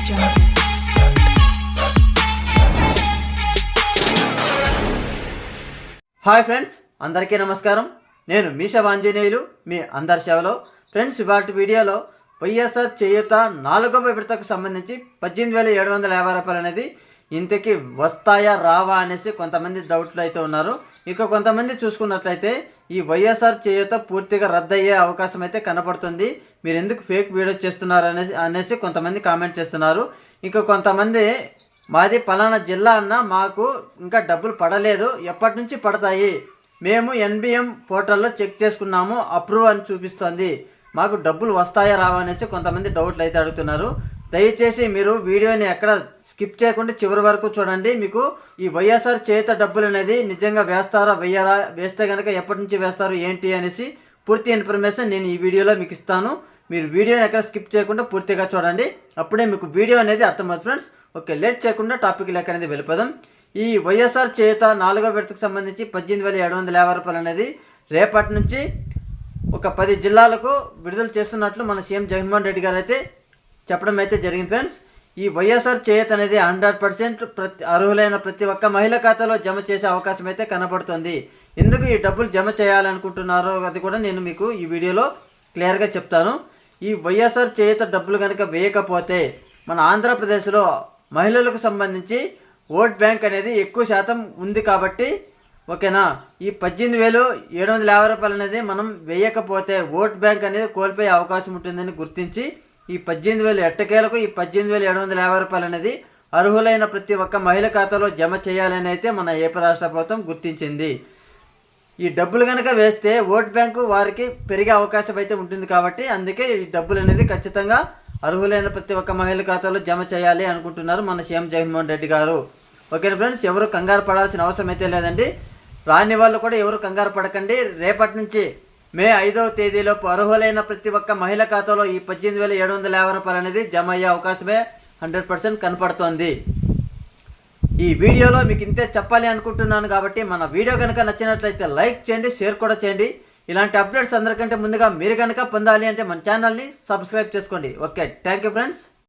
Hi friends, అందరికీ నమస్కారం. నేను మీ శివాంజనేయులు, మీ అందరి సేవలో. ఫ్రెండ్స్, ఇవాటి వీడియోలో వైఎస్ఆర్ చేయూత 4వ విడతకు సంబంధించి 18,750 రూపాయలు అనేది ఇంతకీ వస్తాయా రావా అనేసి కొంతమంది డౌట్లు అయితే ఉన్నారు. ఇక కొంతమంది చూసుకున్నట్లయితే ఈ వైఎస్ఆర్ చేయూత పూర్తిగా రద్దయ్యే అవకాశం అయితే కనపడుతుంది. మీరు ఎందుకు ఫేక్ వీడియో చేస్తున్నారు అనేసి కొంతమంది కామెంట్ చేస్తున్నారు. ఇక కొంతమంది మాది పలానా జిల్లా అన్న, మాకు ఇంకా డబ్బులు పడలేదు, ఎప్పటి నుంచి పడతాయి, మేము ఎన్బిఎం పోర్టల్లో చెక్ చేసుకున్నాము, అప్రూవ్ అని చూపిస్తుంది, మాకు డబ్బులు వస్తాయా రావా అనేసి కొంతమంది డౌట్లు అయితే అడుగుతున్నారు. దయచేసి మీరు వీడియోని ఎక్కడ స్కిప్ చేయకుండా చివరి వరకు చూడండి. మీకు ఈ వైఎస్ఆర్ చేయూత డబ్బులు అనేది నిజంగా వేస్తారా వెయ్యరా, వేస్తే కనుక ఎప్పటి నుంచి వేస్తారు ఏంటి అనేసి పూర్తి ఇన్ఫర్మేషన్ నేను ఈ వీడియోలో మీకు ఇస్తాను. మీరు వీడియోని ఎక్కడ స్కిప్ చేయకుండా పూర్తిగా చూడండి, అప్పుడే మీకు వీడియో అనేది అర్థమవుతుంది ఫ్రెండ్స్. ఓకే, లేట్ చేయకుండా టాపిక్ లెక్క అనేది వెళ్ళిపోదాం. ఈ వైఎస్ఆర్ చేయూత 4వ విడతకు సంబంధించి 18,750 రూపాయలు అనేది రేపటి నుంచి ఒక 10 జిల్లాలకు విడుదల చేస్తున్నట్లు మన సీఎం జగన్మోహన్ రెడ్డి గారు అయితే చెప్పడం అయితే జరిగింది ఫ్రెండ్స్. ఈ వైఎస్ఆర్ చేయూత అనేది 100% అర్హులైన ప్రతి ఒక్క మహిళ ఖాతాలో జమ చేసే అవకాశం అయితే కనబడుతుంది. ఎందుకు ఈ డబ్బులు జమ చేయాలనుకుంటున్నారో అది కూడా నేను మీకు ఈ వీడియోలో క్లియర్గా చెప్తాను. ఈ వైఎస్ఆర్ చేయూత డబ్బులు కనుక వేయకపోతే మన ఆంధ్రప్రదేశ్లో మహిళలకు సంబంధించి ఓట్ బ్యాంక్ అనేది ఎక్కువ శాతం ఉంది కాబట్టి, ఓకేనా, ఈ 18,750 రూపాయలు అనేది మనం వేయకపోతే ఓట్ బ్యాంక్ అనేది కోల్పోయే అవకాశం ఉంటుందని గుర్తించి ఈ 18,000 ఎట్టకేలకు ఈ 18,750 రూపాయలు అనేది అర్హులైన ప్రతి ఒక్క మహిళ ఖాతాలో జమ చేయాలని అయితే మన ఏపీ రాష్ట్ర ప్రభుత్వం గుర్తించింది. ఈ డబ్బులు కనుక వేస్తే ఓట్ బ్యాంకు వారికి పెరిగే అవకాశం అయితే ఉంటుంది కాబట్టి అందుకే ఈ డబ్బులు అనేది ఖచ్చితంగా అర్హులైన ప్రతి ఒక్క మహిళ ఖాతాలో జమ చేయాలి అనుకుంటున్నారు మన సీఎం జగన్మోహన్ రెడ్డి గారు. ఓకే ఫ్రెండ్స్, ఎవరు కంగారు పడాల్సిన అవసరం అయితే లేదండి. రాని వాళ్ళు కూడా ఎవరు కంగారు పడకండి. రేపటి నుంచి మే 5వ తేదీలోపు అర్హులైన ప్రతి ఒక్క మహిళ ఖాతాలో ఈ 18,750 రూపాయలు అనేది జమ అయ్యే అవకాశమే 100% కనపడుతోంది. ఈ వీడియోలో మీకు ఇంతే చెప్పాలి అనుకుంటున్నాను కాబట్టి మన వీడియో కనుక నచ్చినట్లయితే లైక్ చేయండి, షేర్ కూడా చేయండి. ఇలాంటి అప్డేట్స్ అందరికంటే ముందుగా మీరు కనుక పొందాలి అంటే మన ఛానల్ని సబ్స్క్రైబ్ చేసుకోండి. Okay, thank you friends.